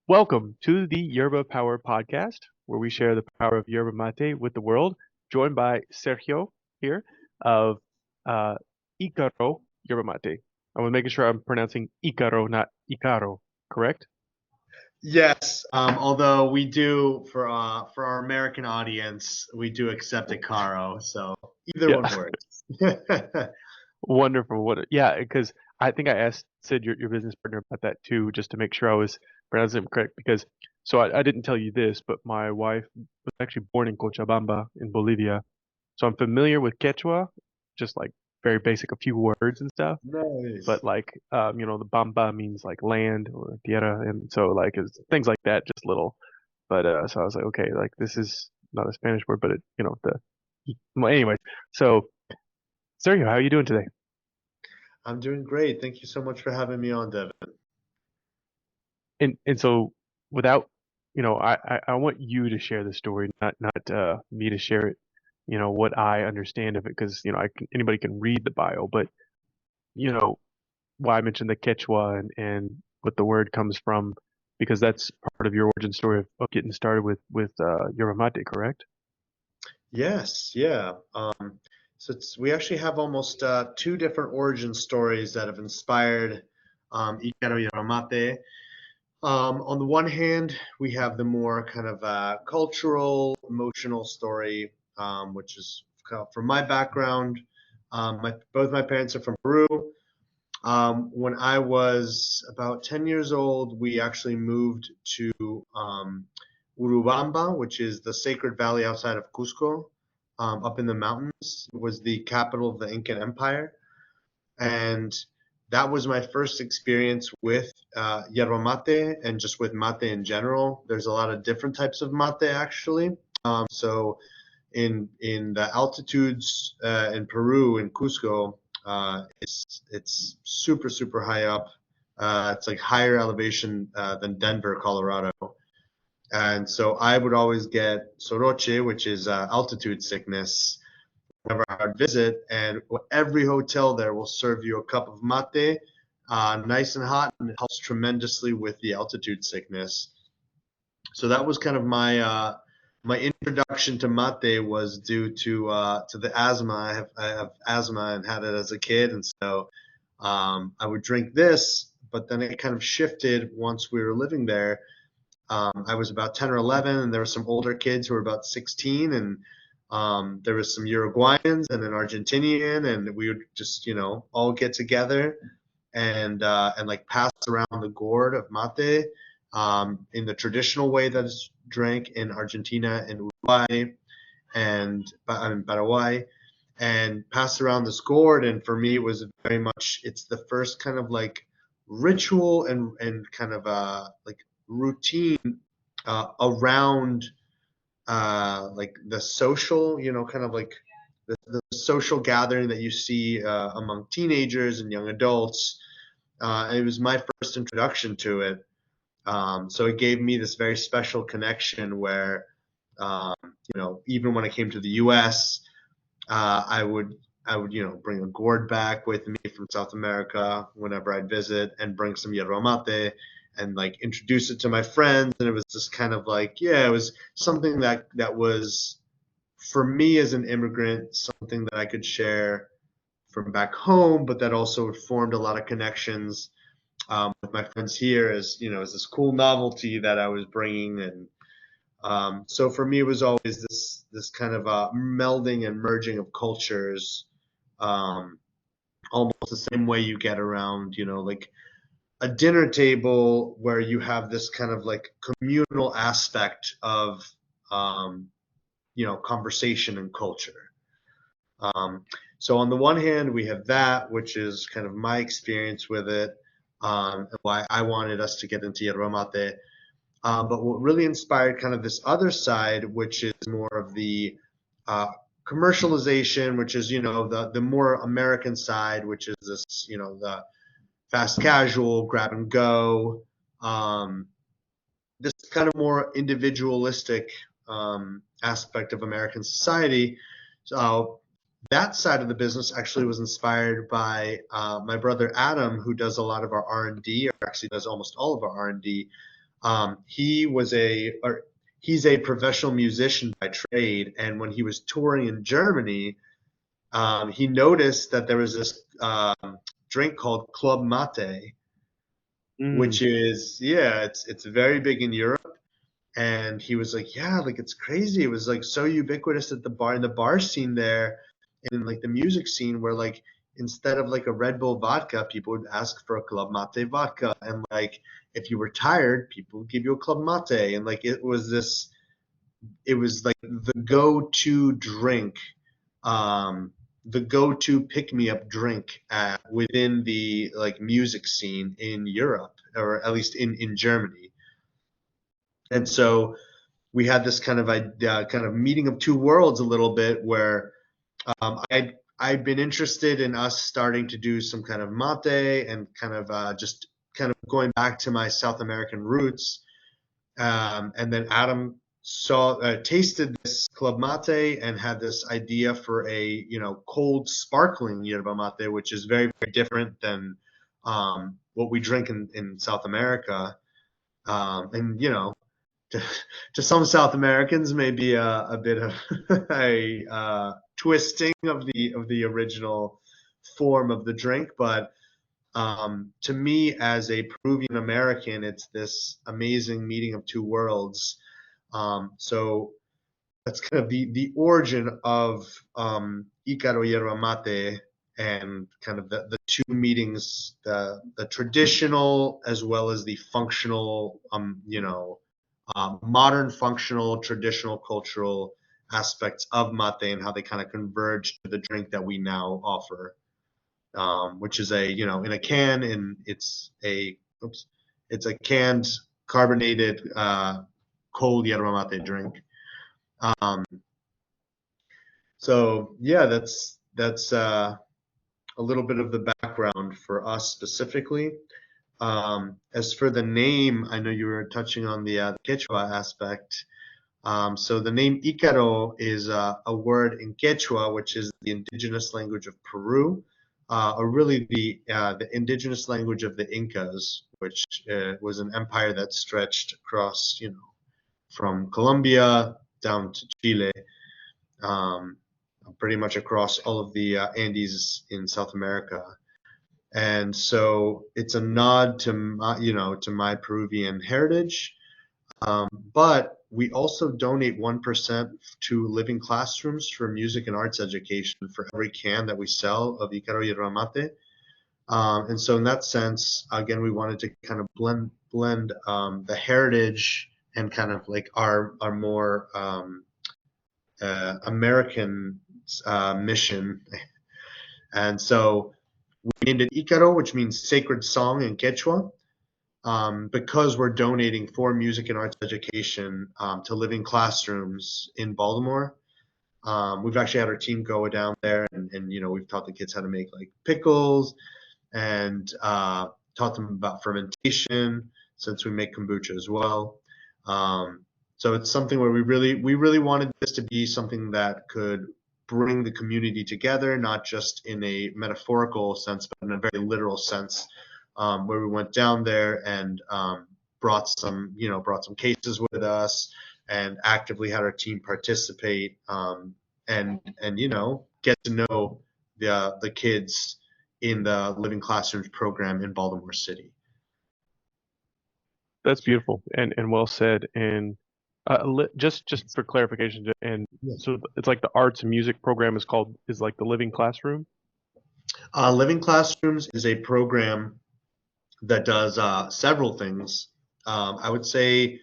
Welcome to the Yerba Power Podcast, where we share the power of Yerba Mate with the world. Joined by Sergio here of uh, Icaro Yerba Mate. I was making sure I'm pronouncing Icaro, not Icaro, correct? Yes, although we do for our American audience, we do accept Icaro, so either Yeah, one works. wonderful. Yeah, because I think I asked Sid, your business partner, about that too, just to make sure I was pronouncing it correct. Because I didn't tell you this, but my wife was actually born in Cochabamba in Bolivia. So I'm familiar with Quechua, just like very basic, a few words and stuff. Nice. But like, the bamba means like land or tierra, and so like it's things like that, just little. But so I was like, okay, like this is not a Spanish word, but well, anyway. So Sergio, how are you doing today? I'm doing great. Thank you so much for having me on, Devin. And so without, I want you to share the story, not me to share it. What I understand of it, because anybody can read the bio, but you know why I mentioned the Quechua and what the word comes from, because that's part of your origin story of getting started with Yeromate, correct? Yes, yeah. We actually have almost two different origin stories that have inspired Ikaroyaramate. On the one hand, we have the more kind of cultural, emotional story, which is from my background. Both my parents are from Peru. When I was about 10 years old, we actually moved to Urubamba, which is the sacred valley outside of Cusco, up in the mountains. It was the capital of the Incan Empire. And that was my first experience with yerba mate and just with mate in general. There's a lot of different types of mate actually. So in the altitudes in Peru in Cusco, it's super high up. It's like higher elevation than Denver, Colorado. And so I would always get soroche, which is altitude sickness, whenever I would visit. And every hotel there will serve you a cup of mate, nice and hot, and it helps tremendously with the altitude sickness. So that was kind of my introduction to mate was due to the asthma. I have asthma and had it as a kid, and so I would drink this. But then it kind of shifted once we were living there. I was about 10 or 11, and there were some older kids who were about 16, and there was some Uruguayans and an Argentinian, and we would just all get together and like pass around the gourd of mate in the traditional way that it's drank in Argentina and Uruguay and Paraguay, and pass around this gourd. And for me, it was very much it's the first kind of like ritual and kind of like routine around like the social, kind of like the social gathering that you see among teenagers and young adults. It was my first introduction to it. So it gave me this very special connection where, um, even when I came to the U.S., I would bring a gourd back with me from South America whenever I'd visit and bring some yerba mate and like introduce it to my friends. And it was just kind of like, yeah, it was something that was for me as an immigrant, something that I could share from back home, but that also formed a lot of connections with my friends here as this cool novelty that I was bringing. And so for me, it was always this kind of melding and merging of cultures, um, almost the same way you get around, like a dinner table where you have this kind of like communal aspect of, um, conversation and culture. Um, so on the one hand, we have that, which is kind of my experience with it, and why I wanted us to get into yerba mate. But what really inspired kind of this other side, which is more of the uh, commercialization, which is the more American side, which is this the fast casual, grab and go, um, this kind of more individualistic aspect of American society. So that side of the business actually was inspired by my brother Adam, who does a lot of our R&D, or actually does almost all of our R&D He's a professional musician by trade, and when he was touring in Germany, he noticed that there was this drink called Club Mate, Mm. which is, yeah, it's very big in Europe. And he was like, yeah, like it's crazy. It was like so ubiquitous at the bar, in the bar scene there, and in like the music scene, where like instead of like a Red Bull vodka, people would ask for a Club Mate vodka, and like if you were tired, people would give you a Club Mate, and like it was like the go-to drink, um, the go-to pick-me-up drink within the like music scene in Europe, or at least in Germany. And so we had this kind of meeting of two worlds a little bit, where I'd been interested in us starting to do some kind of mate, and kind of just kind of going back to my South American roots. And then Adam tasted this club mate and had this idea for a cold sparkling yerba mate, which is very, very different than what we drink in South America. And to some South Americans, maybe a bit of a twisting of the original form of the drink, but to me, as a Peruvian American, it's this amazing meeting of two worlds. So that's kind of the origin of Icaro Yerba Mate, and kind of the two meetings, the traditional as well as the functional, modern functional, traditional cultural aspects of mate, and how they kind of converge to the drink that we now offer, which is in a can, and it's a canned carbonated cold yerba mate drink. So yeah, that's a little bit of the background for us specifically. As for the name, I know you were touching on the Quechua aspect. So the name Icaro is a word in Quechua, which is the indigenous language of Peru, or really the indigenous language of the Incas, which was an empire that stretched across, from Colombia down to Chile, um, pretty much across all of the Andes in South America. And so it's a nod to my Peruvian heritage. But we also donate 1% to living classrooms for music and arts education for every can that we sell of Icaro Yerba Mate. And so in that sense, again, we wanted to kind of blend the heritage and kind of like our more American mission. And so we named it Icaro, which means sacred song in Quechua. Because we're donating for music and arts education to living classrooms in Baltimore. We've actually had our team go down there, and we've taught the kids how to make like pickles, and taught them about fermentation, since we make kombucha as well. So it's something where we really wanted this to be something that could bring the community together, not just in a metaphorical sense, but in a very literal sense. Where we went down there and brought some cases with us, and actively had our team participate, and get to know the kids in the Living Classrooms program in Baltimore City. That's beautiful and well said. And just for clarification, and Yes. so it's like the arts and music program is like the Living Classroom. Living Classrooms is a program that does several things. I would say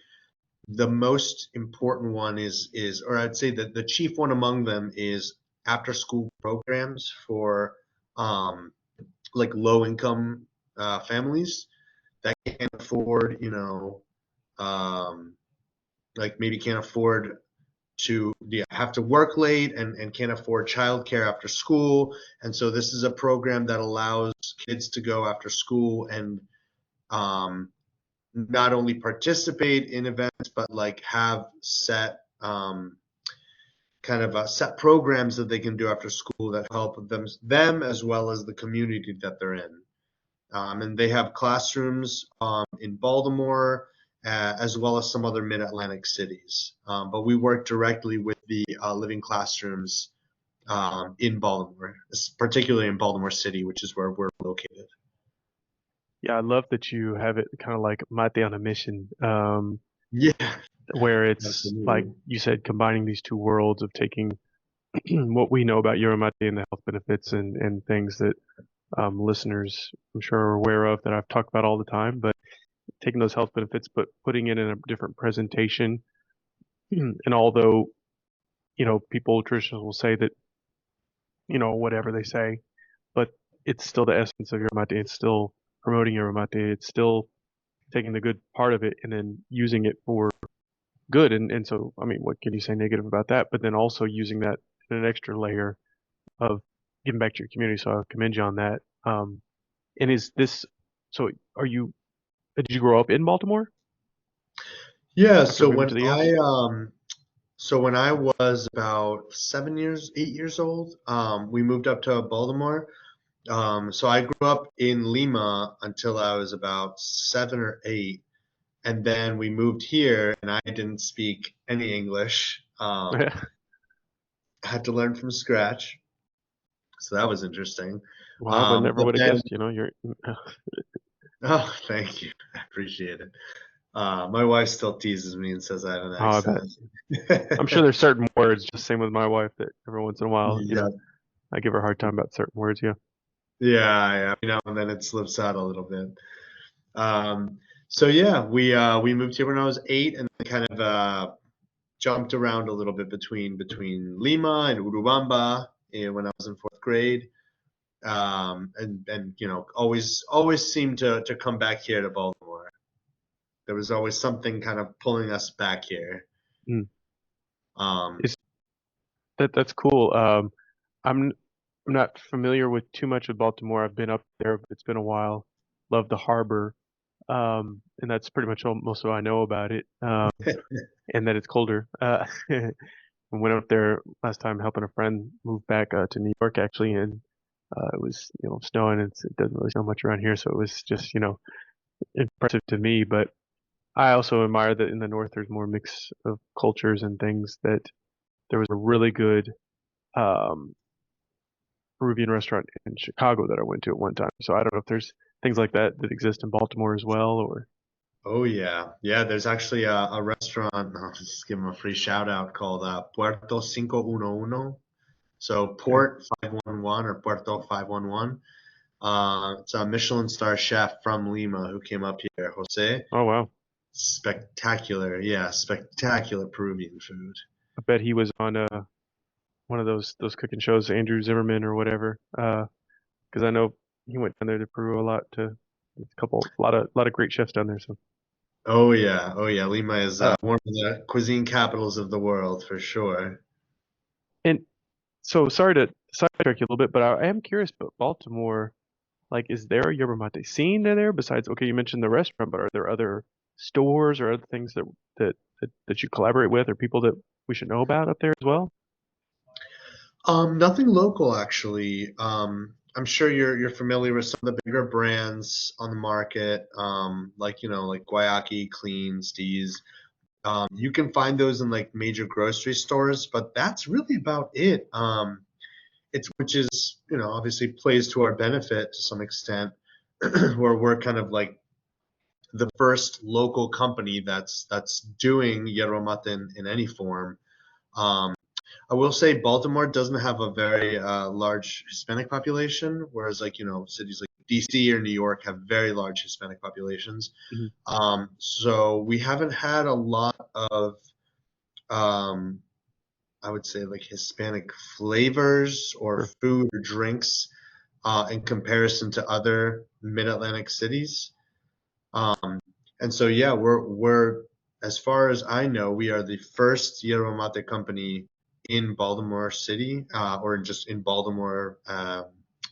the most important one or I'd say that the chief one among them is after school programs for like low income families that can't afford, like maybe can't afford to have to work late, and can't afford childcare after school. And so this is a program that allows kids to go after school and not only participate in events, but like have set set programs that they can do after school that help them as well as the community that they're in. And they have classrooms in Baltimore as well as some other mid-Atlantic cities. But we work directly with the living classrooms in Baltimore, particularly in Baltimore City, which is where we're located. Yeah, I love that you have it kind of like mate on a mission, Yeah, where it's like absolutely. you said, combining these two worlds of taking what we know about Yeromate and the health benefits and things that listeners I'm sure are aware of that I've talked about all the time, but taking those health benefits but putting it in a different presentation. And although, people traditionally will say that, whatever they say, but it's still the essence of Yeromate. It's still promoting Yeromate. It's still taking the good part of it and then using it for good. And so, I mean, what can you say negative about that? But then also using that in an extra layer of giving back to your community. So I commend you on that. And is this, so are you, did you grow up in Baltimore Yeah, after moving to the US? so when I was about 8 years old, we moved up to Baltimore. So I grew up in Lima until I was about 7 or 8, and then we moved here, and I didn't speak any English. I had to learn from scratch, so that was interesting. Wow, but never But would have then, guessed, you're, oh, thank you, I appreciate it. My wife still teases me and says I have an oh, I bet. I'm sure accent. there's certain words, just same with my wife, that every once in a while, Yeah, I give her a hard time about certain words. Yeah. yeah, and then it slips out a little bit. So yeah, we moved here when I was 8, and then kind of jumped around a little bit between Lima and Urubamba when I was in 4th grade. And always seemed to come back here to Baltimore. There was always something kind of pulling us back here. Mm. Um, Is that's cool. I'm I'm not familiar with too much of Baltimore. I've been up there, but it's been a while. Love the harbor. And that's pretty much most of what I know about it. And that it's colder. I went up there last time helping a friend move back to New York actually, and it was snowing. It doesn't really snow much around here, so it was just impressive to me. But I also admire that in the north there's more mix of cultures and things. That there was a really good um, Peruvian restaurant in Chicago that I went to at one time. So I don't know if there's things like that that exist in Baltimore as well, or oh yeah. There's actually a restaurant. I'll just give them a free shout out called Puerto 511. So okay. Port 511 or Puerto 511. It's a Michelin star chef from Lima who came up here, Jose. Oh wow, Spectacular, yeah, spectacular Peruvian food. I bet he was on one of those cooking shows, Andrew Zimmerman or whatever. Because I know he went down there to Peru a lot to a lot of great chefs down there. So Oh yeah. Lima is uh, one of the cuisine capitals of the world for sure. and so sorry to sidetrack you a little bit, but I am curious about Baltimore. Like, is there a yerba mate scene there besides? Okay, you mentioned the restaurant, but are there other stores or other things that you collaborate with or people that we should know about up there as well? Nothing local actually. I'm sure you're familiar with some of the bigger brands on the market, like Guayaki, Clean, Steez. You can find those in like major grocery stores, but that's really about it. It's which is obviously plays to our benefit to some extent, where we're kind of like the first local company that's doing yerba mate in any form. Um, I will say Baltimore doesn't have a very large Hispanic population, whereas cities like DC or New York have very large Hispanic populations. Mhm. So we haven't had a lot of um, I would say like Hispanic flavors or Sure. food or drinks in comparison to other mid-Atlantic cities. Um, and so yeah, we're as far as I know, we are the first yerba mate company in Baltimore City, or just in Baltimore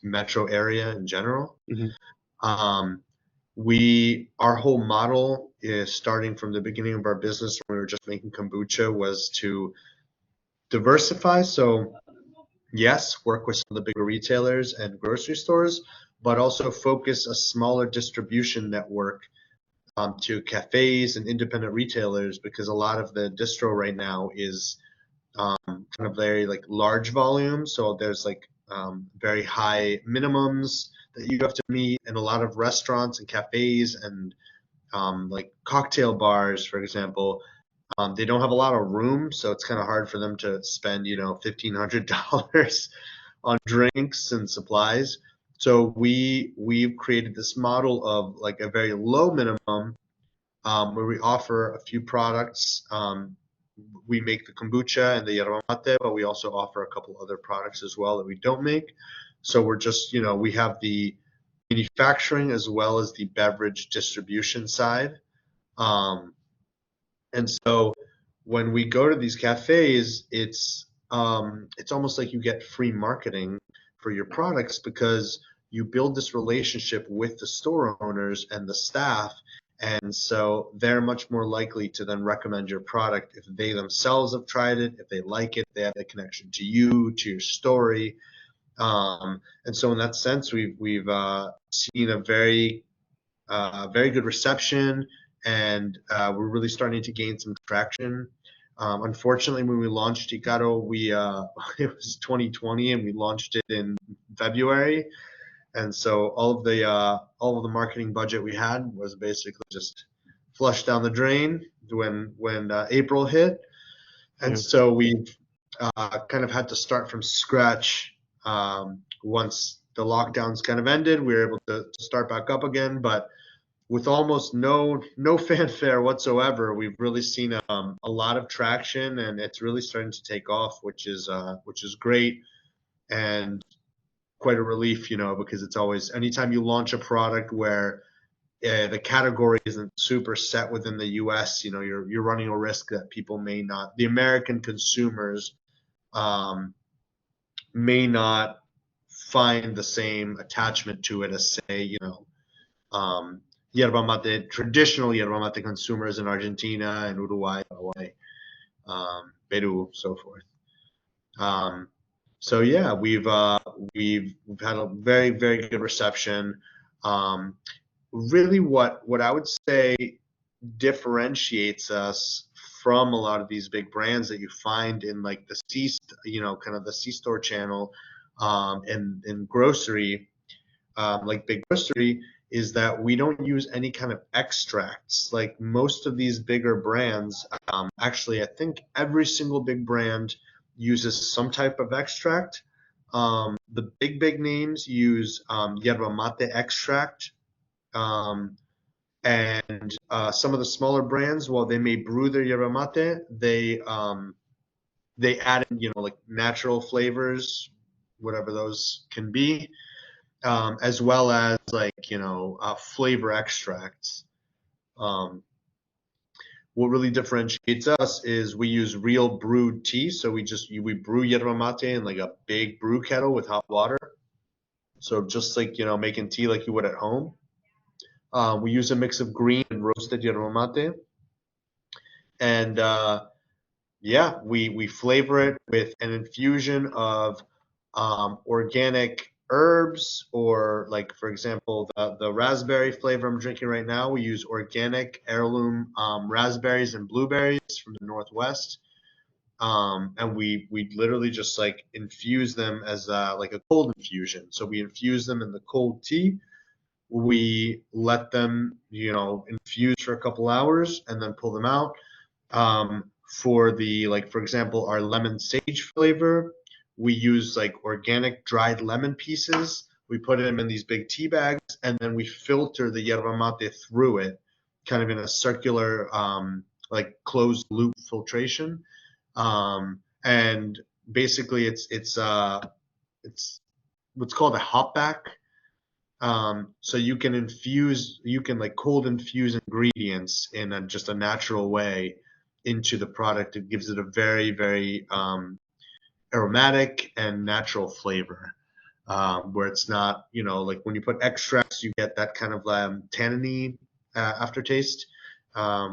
metro area in general. Hmm. Um, our whole model is starting from the beginning of our business when we were just making kombucha was to diversify. So yes, work with some of the bigger retailers and grocery stores, but also focus a smaller distribution network to cafes and independent retailers, because a lot of the distro right now is kind of very like large volume. So there's like very high minimums that you have to meet, and a lot of restaurants and cafes and like cocktail bars, for example, they don't have a lot of room, so it's kind of hard for them to spend, $1,500 on drinks and supplies. So we've created this model of like a very low minimum, where we offer a few products. We make the kombucha and the yerba mate, but we also offer a couple other products as well that we don't make. So we're just, we have the manufacturing as well as the beverage distribution side. And so when we go to these cafes, it's almost like you get free marketing for your products, because you build this relationship with the store owners and the staff, and so they're much more likely to then recommend your product if they themselves have tried it, if they like it, they have a connection to you, to your story. And so in that sense, we've seen a very good reception, and we're really starting to gain some traction. Unfortunately, when we launched Icaro, it was 2020, and we launched it in February, and so all of the marketing budget we had was basically just flushed down the drain when April hit, and so we've kind of had to start from scratch. Once the lockdowns kind of ended, we were able to start back up again, but with almost no fanfare whatsoever, we've really seen a lot of traction, and it's really starting to take off, which is great, and quite a relief, because it's always, anytime you launch a product where the category isn't super set within the U.S., you're running a risk that people may not, the American consumers, may not find the same attachment to it as, say, yerba mate, traditional yerba mate consumers in Argentina and Uruguay, Paraguay, Peru, so forth. So yeah, we've had a very, very good reception. Really, what I would say differentiates us from a lot of these big brands that you find in like the kind of the C-store channel, and in grocery, like big grocery, is that we don't use any kind of extracts like most of these bigger brands. Actually, I think every single big brand uses some type of extract. The big names use yerba mate extract, and some of the smaller brands, while they may brew their yerba mate, they add in, like natural flavors, whatever those can be, as well as like flavor extracts. What really differentiates us is we use real brewed tea. So we brew yerba mate in like a big brew kettle with hot water. So just like making tea like you would at home. We use a mix of green and roasted yerba mate, and we flavor it with an infusion of organic herbs, or like, for example, the raspberry flavor I'm drinking right now, we use organic heirloom raspberries and blueberries from the Northwest, and we literally just like infuse them as like a cold infusion. So we infuse them in the cold tea. We let them infuse for a couple hours and then pull them out. For example, our lemon sage flavor, we use like organic dried lemon pieces. We put them in these big tea bags, and then we filter the yerba mate through it, kind of in a circular, like closed loop filtration. And basically, it's what's called a hop back. So you can like cold infuse ingredients in just a natural way into the product. It gives it a very, very aromatic and natural flavor, where it's not, like when you put extracts, you get that kind of tanniny aftertaste,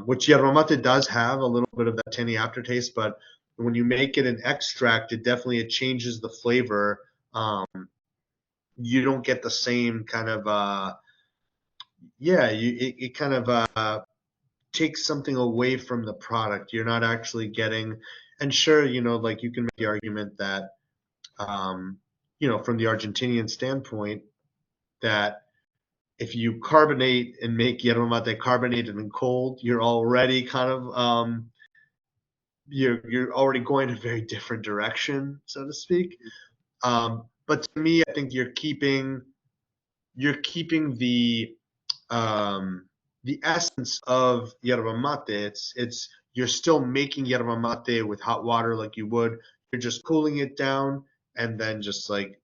which yerba mate does have a little bit of that tanny aftertaste, but when you make it an extract, it changes the flavor. You don't get the same kind of yeah, it kind of takes something away from the product. You're not actually getting, and sure, like you can make the argument that, um, from the Argentinian standpoint, that if you carbonate and make yerba mate carbonated and cold, you're already kind of you're already going a very different direction, so to speak. But to me, I think you're keeping the essence of yerba mate. It's you're still making yerba mate with hot water like you would. You're just cooling it down and then just like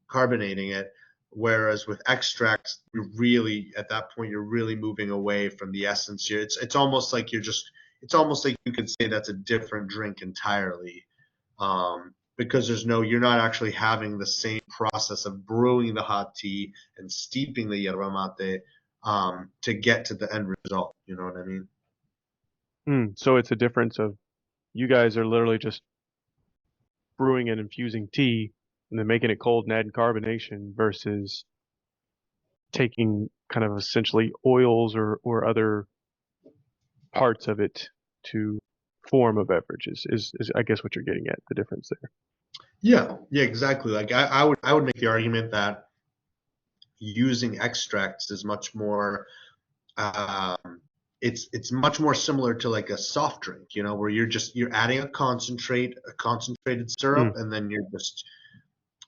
carbonating it. Whereas with extracts, you're really at that point you're really moving away from the essence. It's almost like it's almost like you could say that's a different drink entirely. Because you're not actually having the same process of brewing the hot tea and steeping the yerba mate to get to the end result. You know what I mean? So it's a difference of you guys are literally just brewing and infusing tea and then making it cold and adding carbonation versus taking kind of essentially oils or other parts of it to form a beverage is I guess what you're getting at, the difference there. Yeah, exactly. Like I would make the argument that using extracts is much more um, it's much more similar to like a soft drink, where you're adding a concentrated syrup, Mm, and then you're just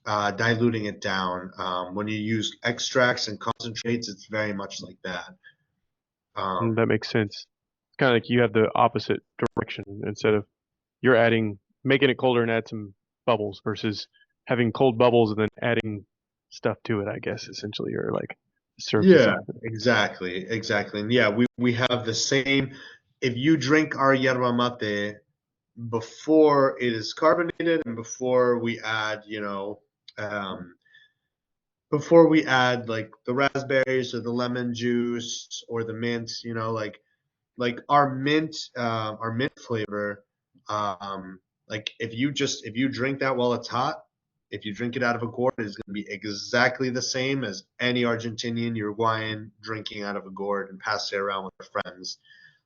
diluting it down. When you use extracts and concentrates, it's very much like that. that makes sense. It's kind of like you have the opposite direction instead of you're making it colder and add some bubbles versus having cold bubbles and then adding stuff to it, I guess, essentially, or like syrups and Yeah, stuff. exactly. And yeah, we have the same. If you drink our yerba mate before it is carbonated and um, before we add like the raspberries or the lemon juice or the mint, like our mint flavor, like if you drink that while it's hot, if you drink it out of a gourd, it's going to be exactly the same as any Argentinian, Uruguayan drinking out of a gourd and pass it around with their friends.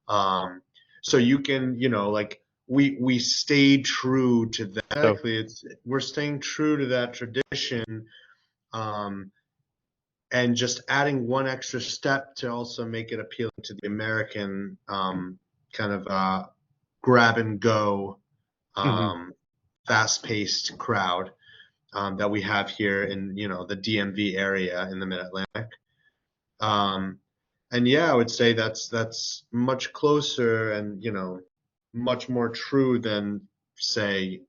um, so you can, like we stayed true to that. So, Exactly, we're staying true to that tradition, um, and just adding one extra step to also make it appealing to the American kind of grab and go, mhm. um, fast paced crowd that we have here in the DMV area in the Mid Atlantic. Um, and yeah, I would say that's much closer and much more true than say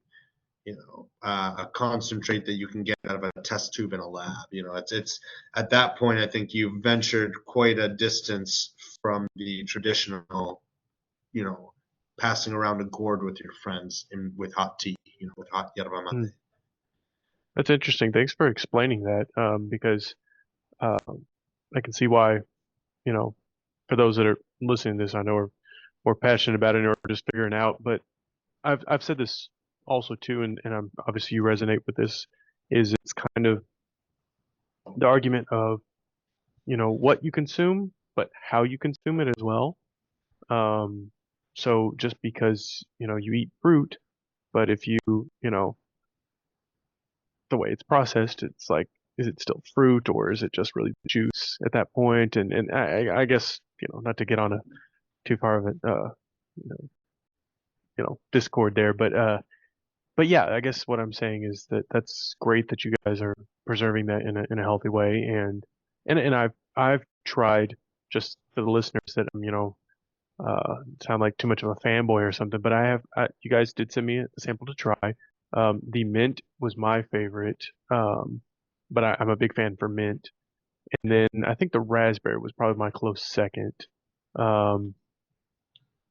a concentrate that you can get out of a test tube in a lab. It's at that point I think you've ventured quite a distance from the traditional, you know, passing around a gourd with your friends with hot tea, with hot yerba Mm. mate. That's interesting. Thanks for explaining that, because uh, I can see why, you know, for those that are listening to this, I know are more passionate about it or just figuring out. But I've said this also too, and obviously you resonate with this, is it's kind of the argument of, what you consume, but how you consume it as well. Um, so just because, you eat fruit, but if the way it's processed, it's like, is it still fruit or is it just really juice at that point? And I guess, not to get on a too far of a, you know, discord there, but yeah, I guess what I'm saying is that that's great that you guys are preserving that in a healthy way. And I've tried, just for the listeners that I'm, sound like too much of a fanboy or something, but you guys did send me a sample to try. The mint was my favorite, but I'm a big fan for mint. And then I think the raspberry was probably my close second. Um,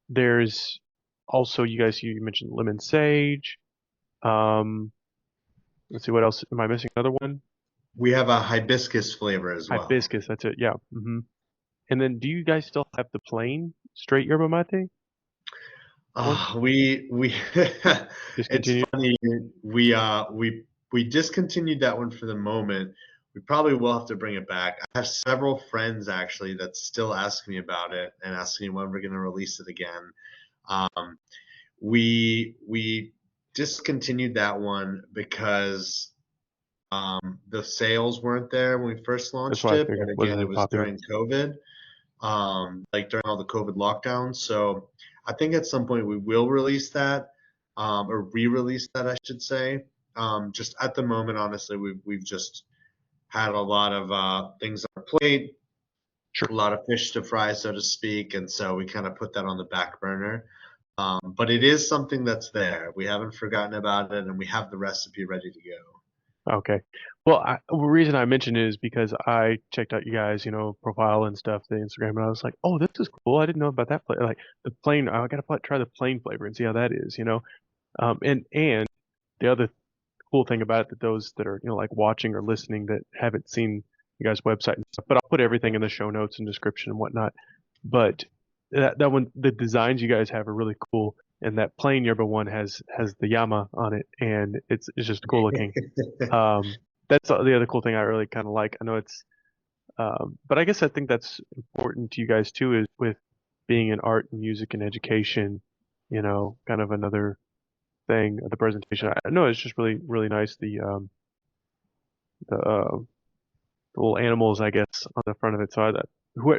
there's also, you mentioned lemon sage. Um, let's see, what else? Am I missing another one? We have a hibiscus flavor as well. Hibiscus, that's it. Yeah. And then do you guys still have the plain straight yerba mate one? We it's Discontinued? funny, we discontinued that one for the moment. we probably will have to bring it back. I have several friends actually that still ask me about it and ask me when we're going to release it again. Um, we discontinued that one because the sales weren't there when we first That's launched why I it, figured but it again, wasn't it as was popular. during COVID, like during all the COVID lockdowns. So I think at some point we will release that, or re-release that, I should say. Just at the moment, honestly, we've just had a lot of things on our plate, Sure. a lot of fish to fry, so to speak, and so we kind of put that on the back burner. But it is something that's there. We haven't forgotten about it, and we have the recipe ready to go. Okay. Well, the reason I mentioned it is because I checked out you guys, profile and stuff, the Instagram, and I was like, oh, this is cool. I didn't know about that flavor. Like the plain, I gotta try the plain flavor and see how that is. And the other cool thing about it that those that are, like watching or listening that haven't seen you guys' website and stuff, but I'll put everything in the show notes and description and whatnot. But that one, the designs you guys have are really cool. And that plain yerba one has the yama on it, and it's just cool looking. That's the other cool thing I really kind of like. I know but I guess I think that's important to you guys too, is with being in art and music and education, kind of another thing of the presentation. I know it's just really, really nice. The little animals, I guess, on the front of it. So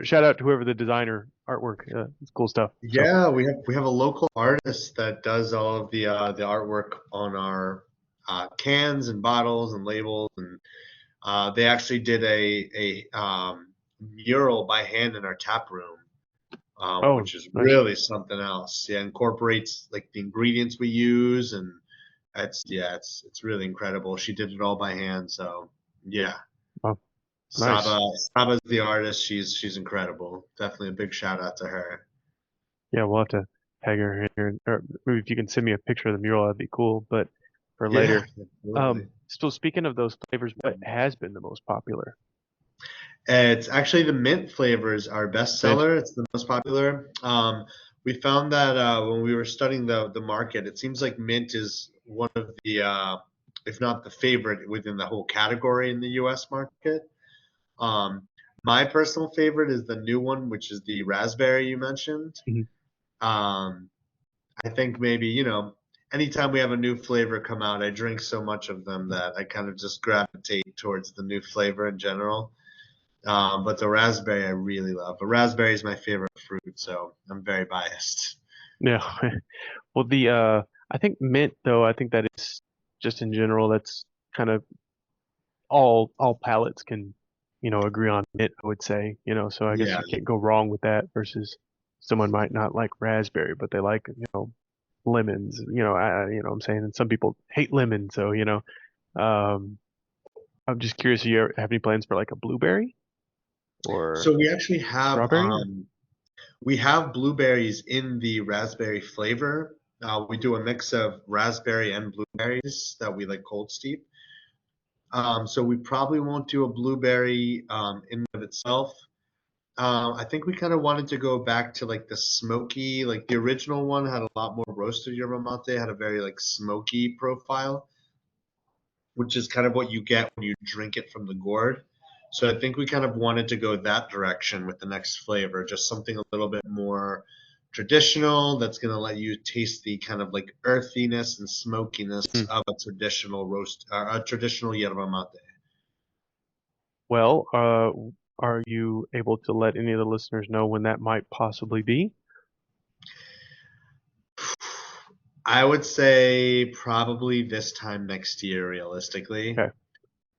shout out to whoever the designer artwork. It's cool stuff. So, Yeah, we have a local artist that does all of the artwork on our cans and bottles and labels, and they actually did a mural by hand in our tap room, oh, which is nice. really something else. Yeah, incorporates like the ingredients we use, and it's really incredible. She did it all by hand, so yeah. Oh, nice. Saba's the artist. She's incredible. Definitely a big shout out to her. Yeah, we'll have to tag her in here, or maybe if you can send me a picture of the mural, that'd be cool. But for Yeah, later. absolutely. So speaking of those flavors, what has been the most popular? It's actually the mint flavors are Mint. bestseller. It's the most popular. We found that when we were studying the market, it seems like mint is one of the, if not the favorite within the whole category in the U.S. market. Um, my personal favorite is the new one, which is the raspberry you mentioned. Mhm. Um, I think maybe, anytime we have a new flavor come out, I drink so much of them that I kind of just gravitate towards the new flavor in general. But the raspberry I really love. But raspberry is my favorite fruit, so I'm very biased. Yeah. Well, I think mint though, I think that is just in general, that's kind of all palates can, agree on mint, I would say, so I guess Yeah, you can't go wrong with that versus someone might not like raspberry, but they like, lemons, what I'm saying, and some people hate lemon, so, um, I'm just curious, do you have any plans for like a blueberry or so we actually have strawberry? Or? we have blueberries in the raspberry flavor. We do a mix of raspberry and blueberries that we like cold steep. So we probably won't do a blueberry in and of itself. I think we kind of wanted to go back to like the smoky, like the original one had a lot more roasted yerba mate, had a very like smoky profile, which is kind of what you get when you drink it from the gourd. So I think we kind of wanted to go that direction with the next flavor, just something a little bit more traditional that's going to let you taste the kind of like earthiness and smokiness Hmm. of a traditional roast, a traditional yerba mate. Well, are you able to let any of the listeners know when that might possibly be? I would say probably this time next year, realistically. Okay,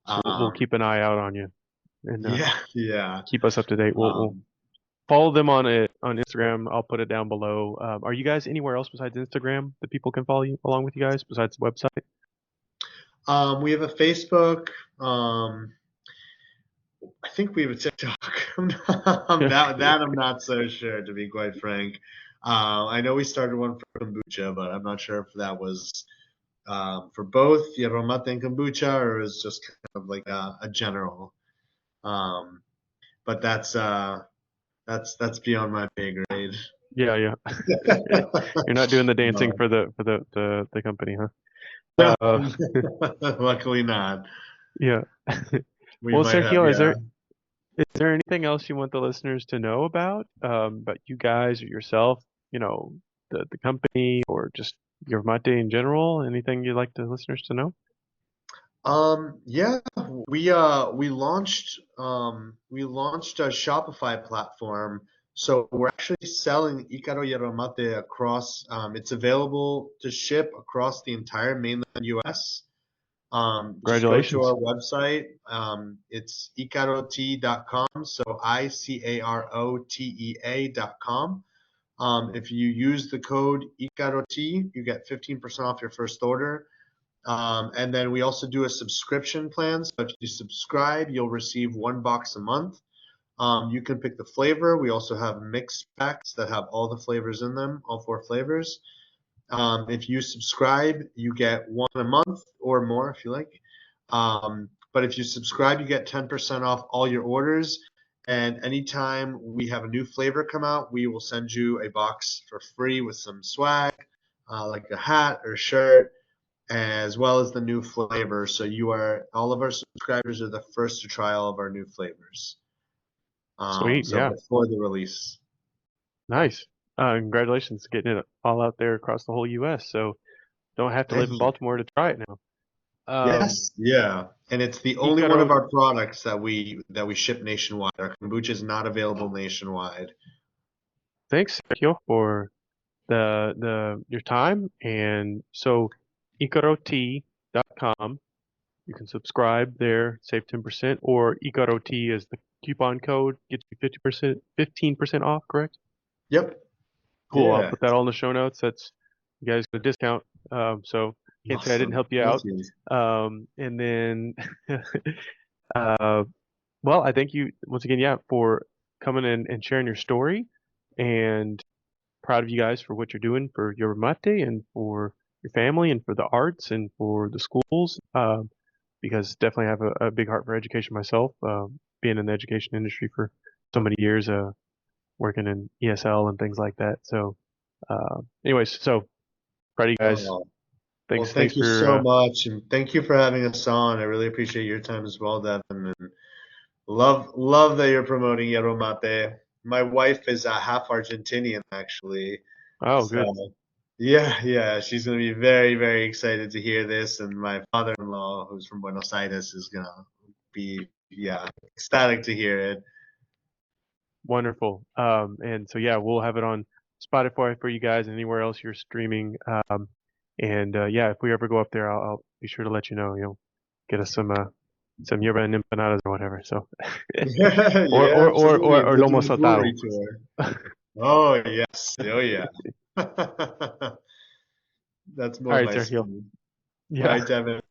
so we'll Um, keep an eye out on you and yeah, yeah. keep us up to date. We'll Um, follow them on Instagram. I'll put it down below. Are you guys anywhere else besides Instagram that people can follow you along with you guys besides the website? we have a Facebook. I think we have a TikTok. That I'm not so sure, to be quite frank. I know we started one for kombucha, but I'm not sure if that was for both Yeromate and kombucha, or is just kind of like a general. Um, but that's beyond my pay grade. Yeah, yeah. You're not doing the dancing for the company, huh? No, Uh, luckily not. yeah. We Well, might have, Sergio, yeah. is there anything else you want the listeners to know about you guys or yourself? You know, the company or just your mate in general? Anything you'd like the listeners to know? Yeah, we launched a Shopify platform. So we're actually selling Icaro Yerba Mate across, it's available to ship across the entire mainland US. Just go to Congratulations. our website. It's icarot.com, so ICAROTEA.com. If you use the code ICAROT, you get 15% off your first order. And then we also do a subscription plan. So if you subscribe, you'll receive 1 box a month. You can pick the flavor. We also have mix packs that have all the flavors in them, all 4 flavors. If you subscribe, you get one a month or more if you like. But if you subscribe, you get 10% off all your orders. And anytime we have a new flavor come out, we will send you a box for free with some swag, like a hat or shirt, as well as the new flavor. So all of our subscribers are the first to try all of our new flavors. Sweet. So Yeah. before the release. Nice. Congratulations getting it all out there across the whole U.S. So don't have to live Thank in you. Baltimore to try it now. Yes, yeah. And it's the only one of Icaro, our products that we ship nationwide. Our kombucha is not available nationwide. thanks, Sergio, for the your time. And so icarot.com, you can subscribe there, save 10%, or icarot is the coupon code, gets you 50%, 15% off, correct? Yep. Cool. I'll Yeah. put that all in the show notes. That's you guys get a discount. So can't say I didn't Awesome. help you Thank out. you. And then uh, well, I thank you once again, yeah, for coming in and sharing your story, and proud of you guys for what you're doing for your mate and for your family and for the arts and for the schools. Because definitely have a big heart for education myself. Being in the education industry for so many years, working in ESL and things like that. So, anyways, so proud of you guys. Oh, well, Thanks thank you for so much, and thank you for having us on. I really appreciate your time as well, Devin, and love that you're promoting Yeromate. My wife is half Argentinian, actually. oh, good, So yeah, she's gonna be very, very excited to hear this, and my father-in-law, who's from Buenos Aires, is gonna be, yeah, ecstatic to hear it. wonderful. And so yeah, we'll have it on Spotify for you guys and anywhere else you're streaming. And yeah, if we ever go up there, I'll be sure to let you know. Get us some yerba and empanadas or whatever. So, Yeah, absolutely. or We'll lomo do the brewery saltado. tour. Oh yes, oh yeah. That's All more right, my Sergio. speed. All Yeah. right, Devin.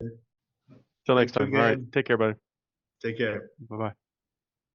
Till next Thank you time. All right. again. Take care, buddy. Take care. Bye bye.